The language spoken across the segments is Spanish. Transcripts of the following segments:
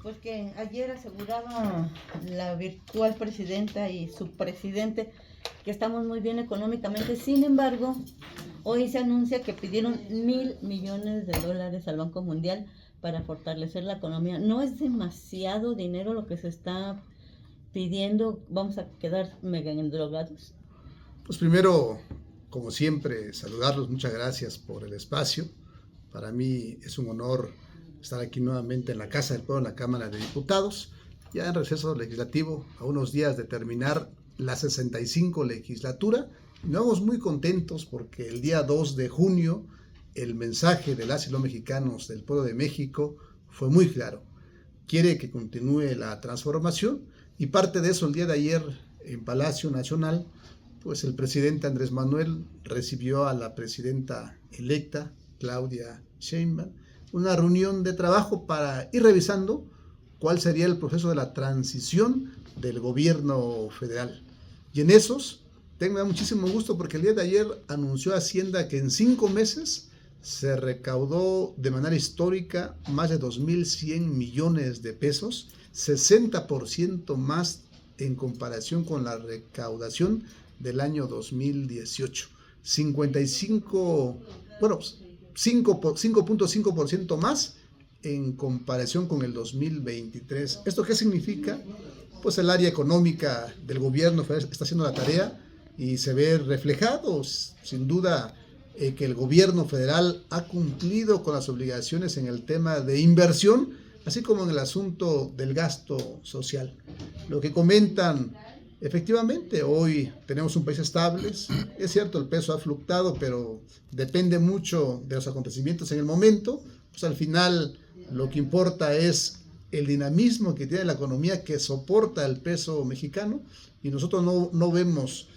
Porque ayer aseguraba la virtual presidenta y su presidente que estamos muy bien económicamente. Sin embargo, hoy se anuncia que pidieron $1,000 millones al Banco Mundial para fortalecer la economía. ¿No es demasiado dinero lo que se está pidiendo? ¿Vamos a quedar mega endrogados? Pues primero, como siempre, saludarlos. Muchas gracias por el espacio. Para mí es un honor estar aquí nuevamente en la Casa del Pueblo, en la Cámara de Diputados, ya en receso legislativo, a unos días de terminar la 65 legislatura. Nos vamos muy contentos porque el día 2 de junio el mensaje de las y los mexicanos del pueblo de México fue muy claro. Quiere que continúe la transformación y parte de eso el día de ayer en Palacio Nacional, pues el presidente Andrés Manuel recibió a la presidenta electa Claudia Sheinbaum, una reunión de trabajo para ir revisando cuál sería el proceso de la transición del gobierno federal. Y en esos, me da muchísimo gusto porque el día de ayer anunció Hacienda que en 5 meses se recaudó de manera histórica más de 2,100 millones de pesos, 60% más en comparación con la recaudación del año 2018. 5.5% más en comparación con el 2023. ¿Esto qué significa? Pues el área económica del gobierno federal está haciendo la tarea y se ve reflejado, sin duda, que el gobierno federal ha cumplido con las obligaciones en el tema de inversión, así como en el asunto del gasto social. Lo que comentan, efectivamente, hoy tenemos un país estable. Es cierto, el peso ha fluctuado, pero depende mucho de los acontecimientos en el momento. Pues al final lo que importa es el dinamismo que tiene la economía que soporta el peso mexicano, y nosotros no vemos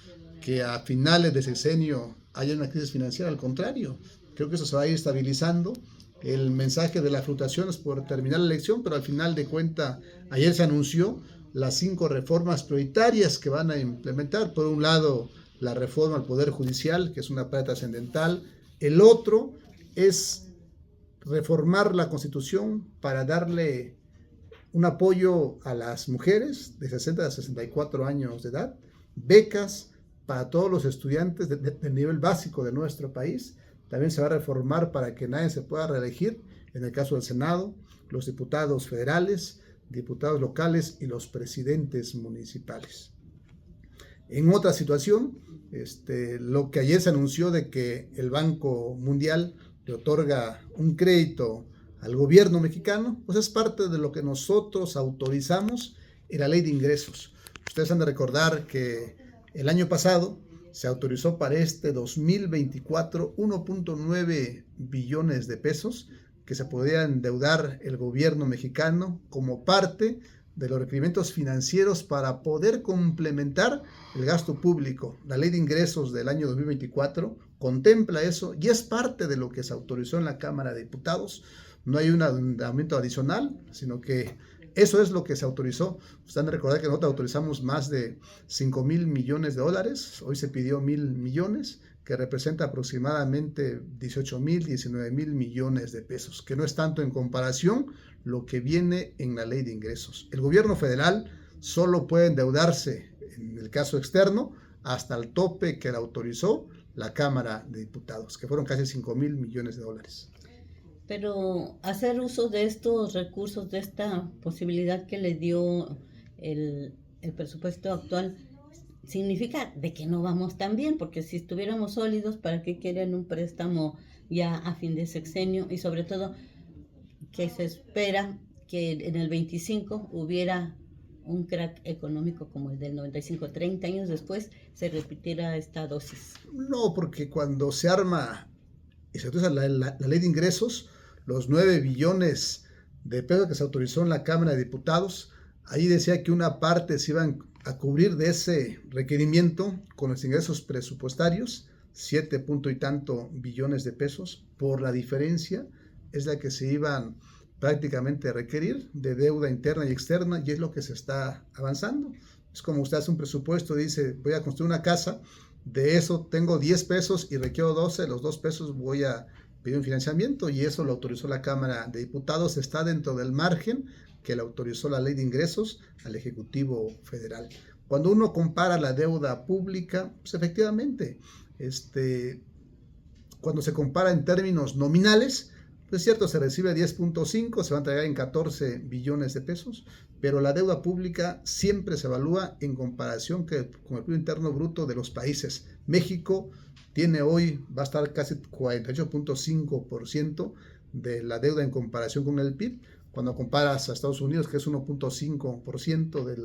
que a finales de sexenio haya una crisis financiera. Al contrario, creo que eso se va a ir estabilizando. El mensaje de la fluctuación es por terminar la elección, pero al final de cuentas ayer se anunció las 5 reformas prioritarias que van a implementar. Por un lado, la reforma al Poder Judicial, que es una parte trascendental. El otro es reformar la Constitución para darle un apoyo a las mujeres de 60 a 64 años de edad, becas para todos los estudiantes del nivel básico de nuestro país. También se va a reformar para que nadie se pueda reelegir, en el caso del Senado, los diputados federales, diputados locales y los presidentes municipales. En otra situación, lo que ayer se anunció de que el Banco Mundial le otorga un crédito al gobierno mexicano, pues es parte de lo que nosotros autorizamos en la Ley de Ingresos. Ustedes han de recordar que el año pasado se autorizó para este 2024 1.9 billones de pesos que se podía endeudar el gobierno mexicano como parte de los requerimientos financieros para poder complementar el gasto público. La Ley de Ingresos del año 2024 contempla eso y es parte de lo que se autorizó en la Cámara de Diputados. No hay un aumento adicional, sino que eso es lo que se autorizó. Ustedes han de recordar que nosotros autorizamos más de 5,000 millones de dólares. Hoy se pidió 1,000 millones, que representa aproximadamente 18,000, 19,000 millones de pesos, que no es tanto en comparación lo que viene en la Ley de Ingresos. El gobierno federal solo puede endeudarse, en el caso externo, hasta el tope que le autorizó la Cámara de Diputados, que fueron casi 5,000 millones de dólares. Pero hacer uso de estos recursos, de esta posibilidad que le dio el presupuesto actual, significa de que no vamos tan bien, porque si estuviéramos sólidos, ¿para qué quieren un préstamo ya a fin de sexenio? Y sobre todo, que se espera que en el 25 hubiera un crack económico como el del 95, 30 años después se repitiera esta dosis. No, porque cuando se arma y se autoriza la Ley de Ingresos, los 9 billones de pesos que se autorizó en la Cámara de Diputados, ahí decía que una parte se iban a cubrir de ese requerimiento con los ingresos presupuestarios, 7 punto y tanto billones de pesos. Por la diferencia es la que se iban prácticamente a requerir de deuda interna y externa, y es lo que se está avanzando. Es como usted hace un presupuesto, dice, voy a construir una casa, de eso tengo 10 pesos y requiero 12, los 2 pesos voy a pedir un financiamiento, y eso lo autorizó la Cámara de Diputados. Está dentro del margen que le autorizó la Ley de Ingresos al Ejecutivo Federal. Cuando uno compara la deuda pública, pues efectivamente, cuando se compara en términos nominales, pues es cierto, se recibe 10.5, se va a entregar en 14 billones de pesos, pero la deuda pública siempre se evalúa en comparación con el Producto Interno Bruto de los países. México tiene hoy, va a estar casi 48.5% de la deuda en comparación con el PIB. Cuando comparas a Estados Unidos, que es 1.5% de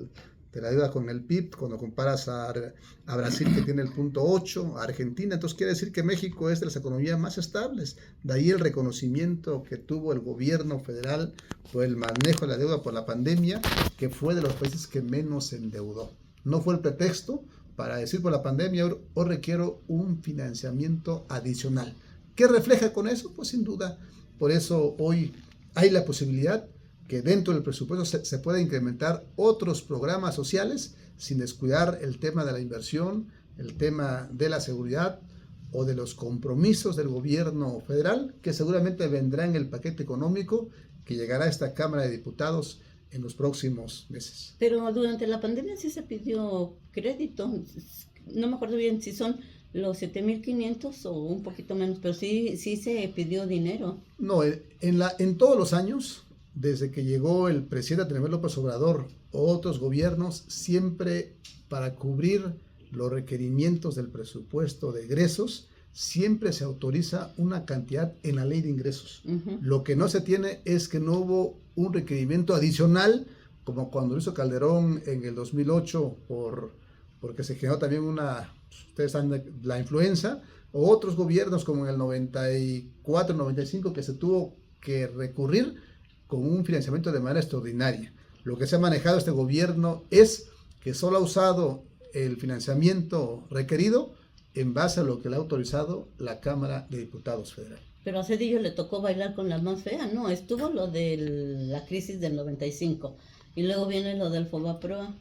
la deuda con el PIB, cuando comparas a Brasil, que tiene el 0.8%, a Argentina, entonces quiere decir que México es de las economías más estables. De ahí el reconocimiento que tuvo el gobierno federal por el manejo de la deuda por la pandemia, que fue de los países que menos se endeudó. No fue el pretexto para decir por la pandemia, hoy requiero un financiamiento adicional. ¿Qué refleja con eso? Pues sin duda, por eso hoy hay la posibilidad que dentro del presupuesto se pueda incrementar otros programas sociales sin descuidar el tema de la inversión, el tema de la seguridad o de los compromisos del gobierno federal, que seguramente vendrá en el paquete económico que llegará a esta Cámara de Diputados en los próximos meses. Pero durante la pandemia sí se pidió crédito. No me acuerdo bien si son los 7.500 o un poquito menos, pero sí se pidió dinero. No, en todos los años, desde que llegó el presidente Andrés Manuel López Obrador o otros gobiernos, siempre para cubrir los requerimientos del presupuesto de egresos, siempre se autoriza una cantidad en la ley de ingresos. Lo que no se tiene es que no hubo un requerimiento adicional, como cuando lo hizo Calderón en el 2008, porque se generó también ustedes saben, la influenza, o otros gobiernos como en el 94, 95, que se tuvo que recurrir con un financiamiento de manera extraordinaria. Lo que se ha manejado este gobierno es que solo ha usado el financiamiento requerido en base a lo que le ha autorizado la Cámara de Diputados Federal. Pero a Cedillo le tocó bailar con las más feas, ¿no? Estuvo lo de la crisis del 95 y luego viene lo del Fobaproa.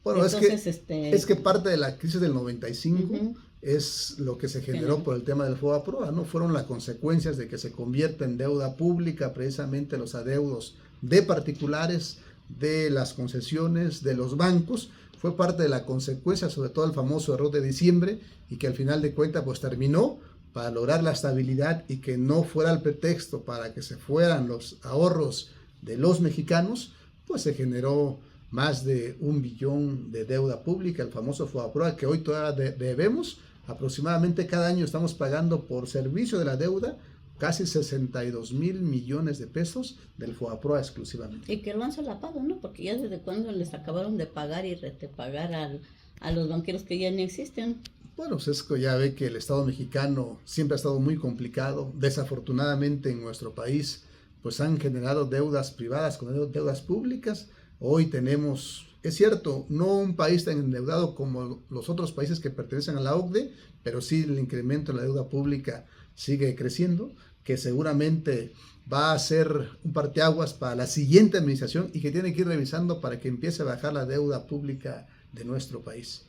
Bueno, entonces, es que parte de la crisis del 95 es lo que se generó por el tema del Fobaproa, ¿no? Fueron las consecuencias de que se convierte en deuda pública precisamente los adeudos de particulares, de las concesiones, de los bancos. Fue parte de la consecuencia, sobre todo el famoso error de diciembre, y que al final de cuentas pues terminó para lograr la estabilidad y que no fuera el pretexto para que se fueran los ahorros de los mexicanos, pues se generó más de 1 billón de deuda pública, el famoso Fobaproa, que hoy todavía debemos. Aproximadamente cada año estamos pagando por servicio de la deuda casi 62,000 millones de pesos del Fobaproa exclusivamente. Y que lo han solapado, ¿no? Porque ya desde cuando les acabaron de pagar y retepagar a los banqueros que ya ni existen. Bueno, pues es que ya ve que el Estado mexicano siempre ha estado muy complicado. Desafortunadamente en nuestro país pues han generado deudas privadas con deudas públicas. Hoy tenemos, es cierto, no un país tan endeudado como los otros países que pertenecen a la OCDE, pero sí el incremento en la deuda pública sigue creciendo, que seguramente va a ser un parteaguas para la siguiente administración y que tiene que ir revisando para que empiece a bajar la deuda pública de nuestro país.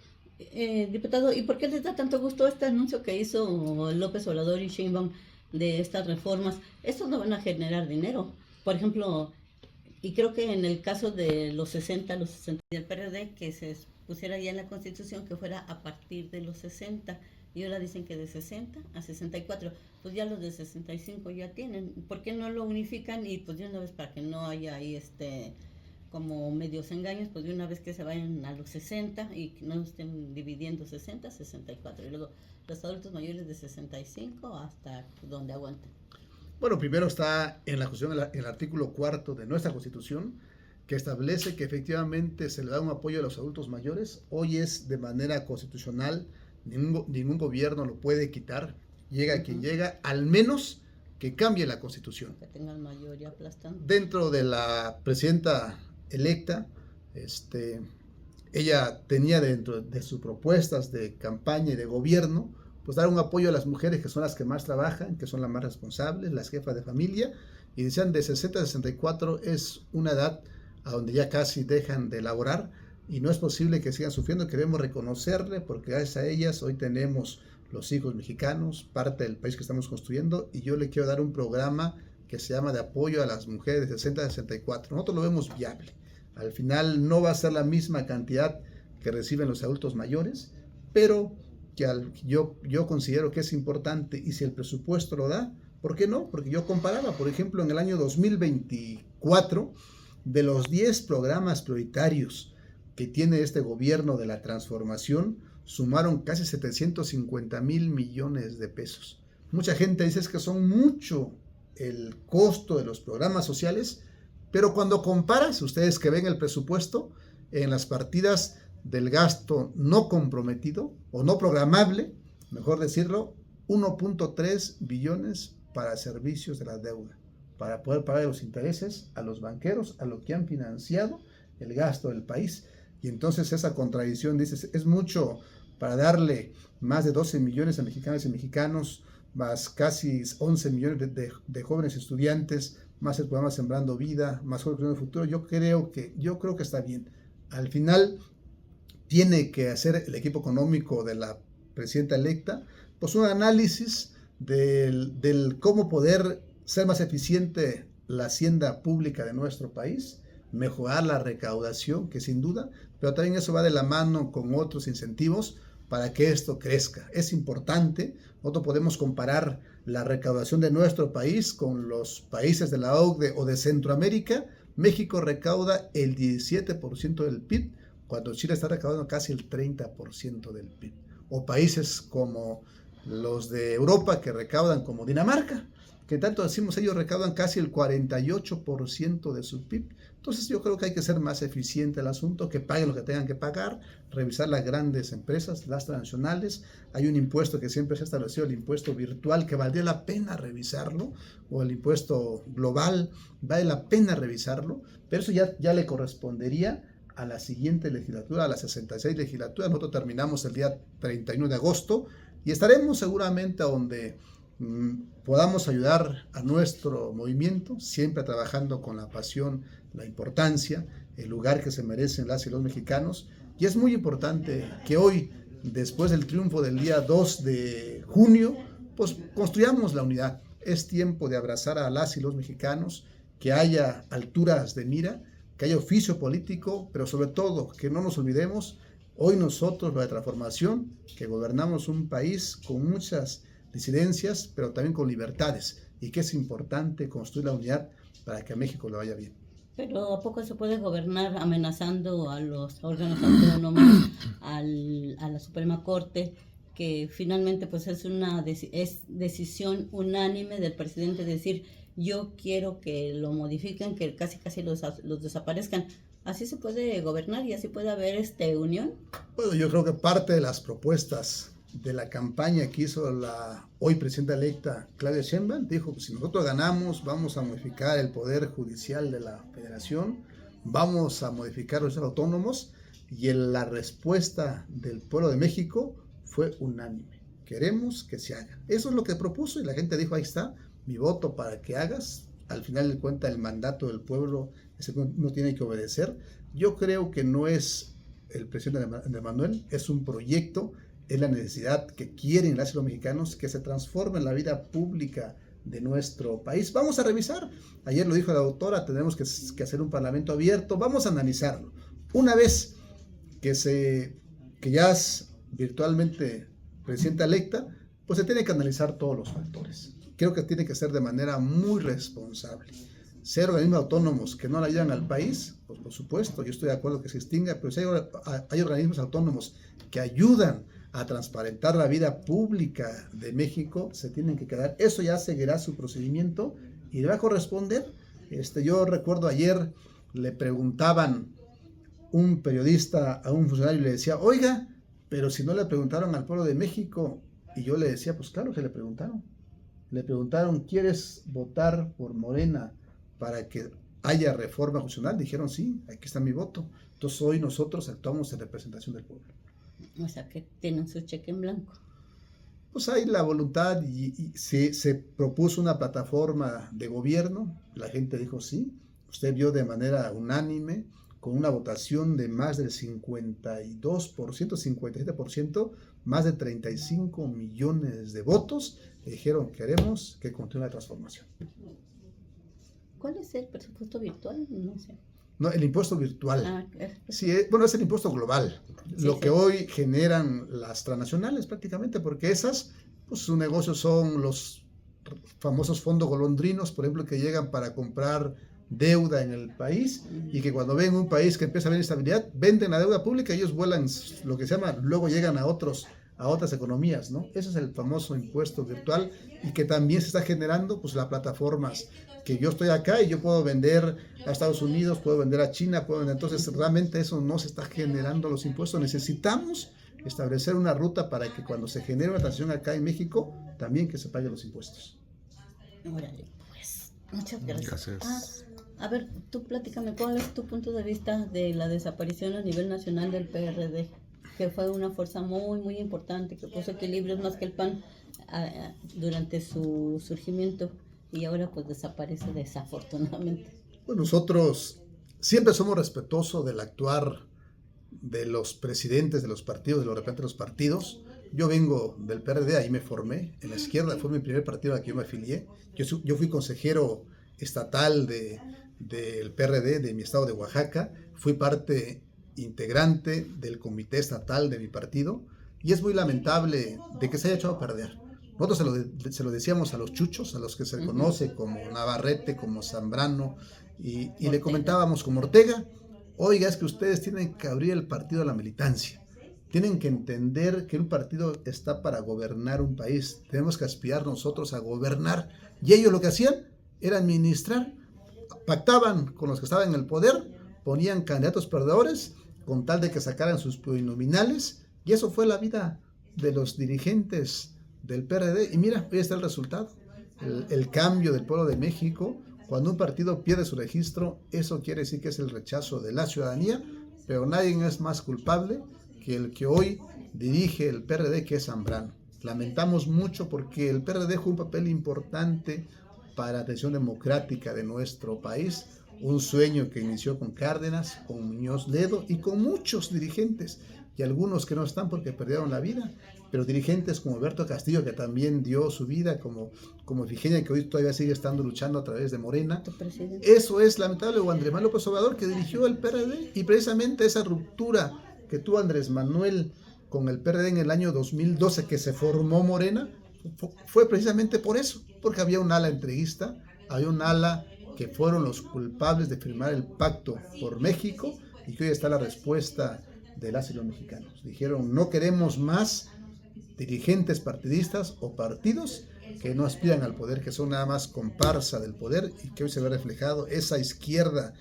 Diputado, ¿y por qué les da tanto gusto este anuncio que hizo López Obrador y Sheinbaum de estas reformas? Estos no van a generar dinero. Por ejemplo, y creo que en el caso de los 60 del PRD, que se pusiera ya en la Constitución que fuera a partir de los 60, y ahora dicen que de 60 a 64, pues ya los de 65 ya tienen. ¿Por qué no lo unifican? Y pues de una vez, para que no haya ahí como medios engaños, pues de una vez que se vayan a los 60 y que no estén dividiendo 60, 64, y luego los adultos mayores de 65 hasta donde aguanten. Bueno, primero está en la Constitución el artículo 4 de nuestra Constitución, que establece que efectivamente se le da un apoyo a los adultos mayores. Hoy es de manera constitucional, ningún gobierno lo puede quitar, llega quien llega, al menos que cambie la Constitución. Que tengan mayoría aplastante. Dentro de la presidenta electa, ella tenía dentro de sus propuestas de campaña y de gobierno, pues dar un apoyo a las mujeres que son las que más trabajan, que son las más responsables, las jefas de familia, y decían de 60 a 64 es una edad a donde ya casi dejan de laborar y no es posible que sigan sufriendo. Queremos reconocerle porque gracias a ellas hoy tenemos los hijos mexicanos, parte del país que estamos construyendo, y yo le quiero dar un programa que se llama de apoyo a las mujeres de 60 a 64. Nosotros lo vemos viable. Al final no va a ser la misma cantidad que reciben los adultos mayores, pero que yo considero que es importante, y si el presupuesto lo da, ¿por qué no? Porque yo comparaba, por ejemplo, en el año 2024, de los 10 programas prioritarios que tiene este gobierno de la transformación, sumaron casi 750,000 millones de pesos. Mucha gente dice que son mucho el costo de los programas sociales, pero cuando comparas, ustedes que ven el presupuesto, en las partidas del gasto no comprometido o no programable, mejor decirlo, 1.3 billones para servicios de la deuda, para poder pagar los intereses a los banqueros, a los que han financiado el gasto del país. Y entonces esa contradicción, dices, es mucho para darle más de 12 millones a mexicanas y mexicanos, más casi 11 millones de jóvenes estudiantes, más el programa Sembrando Vida, más Jóvenes Creando el Futuro. Yo creo que está bien. Al final tiene que hacer el equipo económico de la presidenta electa pues un análisis del cómo poder ser más eficiente la hacienda pública de nuestro país, mejorar la recaudación, que sin duda, pero también eso va de la mano con otros incentivos para que esto crezca. Es importante. Nosotros podemos comparar la recaudación de nuestro país con los países de la OCDE o de Centroamérica. México recauda el 17% del PIB, cuando Chile está recaudando casi el 30% del PIB. O países como los de Europa que recaudan, como Dinamarca, que tanto decimos, ellos recaudan casi el 48% de su PIB. Entonces yo creo que hay que ser más eficiente el asunto, que paguen lo que tengan que pagar, revisar las grandes empresas, las transnacionales. Hay un impuesto que siempre se ha establecido, el impuesto virtual, que valdría la pena revisarlo, o el impuesto global, vale la pena revisarlo, pero eso ya le correspondería a la siguiente legislatura, a la 66 legislatura. Nosotros terminamos el día 31 de agosto y estaremos seguramente a donde podamos ayudar a nuestro movimiento, siempre trabajando con la pasión, la importancia, el lugar que se merecen las y los mexicanos. Y es muy importante que hoy, después del triunfo del día 2 de junio, pues construyamos la unidad. Es tiempo de abrazar a las y los mexicanos, que haya alturas de mira, que haya oficio político, pero sobre todo que no nos olvidemos, hoy nosotros, la transformación, que gobernamos un país con muchas disidencias, pero también con libertades, y que es importante construir la unidad para que a México le vaya bien. Pero ¿a poco se puede gobernar amenazando a los órganos autónomos, a la Suprema Corte, que finalmente pues es decisión unánime del presidente decir yo quiero que lo modifiquen, que casi los desaparezcan? ¿Así se puede gobernar y así puede haber unión? Bueno, yo creo que parte de las propuestas de la campaña que hizo la hoy presidenta electa Claudia Sheinbaum, dijo, si nosotros ganamos, vamos a modificar el poder judicial de la federación, vamos a modificar los autónomos, y la respuesta del pueblo de México fue unánime. Queremos que se haga. Eso es lo que propuso, y la gente dijo, ahí está, mi voto para que hagas. Al final de cuentas, el mandato del pueblo ese uno tiene que obedecer. Yo creo que no es el presidente de Manuel, es un proyecto, es la necesidad que quieren las y los mexicanos, que se transforme en la vida pública de nuestro país. Vamos a revisar. Ayer lo dijo la doctora, tenemos que hacer un parlamento abierto. Vamos a analizarlo. Una vez que ya es virtualmente presidenta electa, pues se tiene que analizar todos los factores. Creo que tiene que ser de manera muy responsable. Ser organismos autónomos que no le ayudan al país, pues por supuesto, yo estoy de acuerdo que se extinga, pero si hay organismos autónomos que ayudan a transparentar la vida pública de México, se tienen que quedar. Eso ya seguirá su procedimiento y le va a corresponder. Yo recuerdo ayer le preguntaban un periodista a un funcionario y le decía, oiga, pero si no le preguntaron al pueblo de México, y yo le decía, pues claro que le preguntaron. Le preguntaron, ¿quieres votar por Morena para que haya reforma constitucional? Dijeron, sí, aquí está mi voto. Entonces hoy nosotros actuamos en representación del pueblo. O sea, que tienen su cheque en blanco. Pues hay la voluntad y se propuso una plataforma de gobierno. La gente dijo sí. Usted vio de manera unánime, con una votación de más del 52%, 57%, más de 35 millones de votos. Dijeron, queremos que continúe la transformación. ¿Cuál es el presupuesto virtual? No sé. No, el impuesto virtual. Ah, Sí, bueno, es el impuesto global. Sí, Lo sí. que hoy generan las transnacionales prácticamente, porque esas, pues su negocio son los famosos fondos golondrinos, por ejemplo, que llegan para comprar deuda en el país y que cuando ven un país que empieza a haber instabilidad, venden la deuda pública y ellos vuelan lo que se llama, luego llegan a otras economías, ¿no? Ese es el famoso impuesto virtual y que también se está generando, pues, las plataformas que yo estoy acá y yo puedo vender a Estados Unidos, puedo vender a China, entonces realmente eso no se está generando los impuestos. Necesitamos establecer una ruta para que cuando se genere una transacción acá en México, también que se paguen los impuestos. Órale, pues, muchas gracias. Gracias. A ver, tú platícame, ¿cuál es tu punto de vista de la desaparición a nivel nacional del PRD? Que fue una fuerza muy, muy importante, que puso equilibrios más que el PAN durante su surgimiento y ahora pues desaparece desafortunadamente. Bueno, nosotros siempre somos respetuosos del actuar de los presidentes de los partidos, de los representantes de los partidos. Yo vengo del PRD, ahí me formé, en la izquierda, fue mi primer partido al que yo me afilié. Yo fui consejero estatal del PRD de mi estado de Oaxaca, fui parte integrante del comité estatal de mi partido y es muy lamentable de que se haya echado a perder. Nosotros se lo decíamos a los chuchos, a los que se conoce como Navarrete, como Zambrano, y le comentábamos como Ortega: oiga, es que ustedes tienen que abrir el partido a la militancia. Tienen que entender que un partido está para gobernar un país. Tenemos que aspirar nosotros a gobernar. Y ellos lo que hacían era administrar. Pactaban con los que estaban en el poder, ponían candidatos perdedores con tal de que sacaran sus plurinominales. Y eso fue la vida de los dirigentes del PRD. Y mira, hoy está el resultado. El cambio del pueblo de México. Cuando un partido pierde su registro, eso quiere decir que es el rechazo de la ciudadanía, pero nadie es más culpable que el que hoy dirige el PRD, que es Zambrano. Lamentamos mucho porque el PRD jugó un papel importante para la atención democrática de nuestro país, un sueño que inició con Cárdenas, con Muñoz Ledo y con muchos dirigentes, y algunos que no están porque perdieron la vida, pero dirigentes como Alberto Castillo, que también dio su vida, como Ifigenia, que hoy todavía sigue estando luchando a través de Morena. Eso es lamentable. O Andrés Manuel López Obrador, que dirigió el PRD, y precisamente esa ruptura que tuvo Andrés Manuel con el PRD en el año 2012, que se formó Morena, fue precisamente por eso, porque había un ala entreguista, había un ala que fueron los culpables de firmar el pacto por México, y que hoy está la respuesta de las y los mexicanos. Dijeron: no queremos más dirigentes partidistas o partidos que no aspiran al poder, que son nada más comparsa del poder, y que hoy se ve reflejado esa izquierda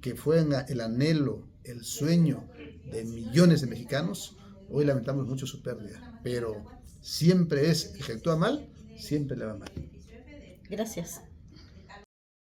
que fue el anhelo, el sueño de millones de mexicanos. Hoy lamentamos mucho su pérdida, pero siempre es el que actúa mal, siempre le va mal. Gracias.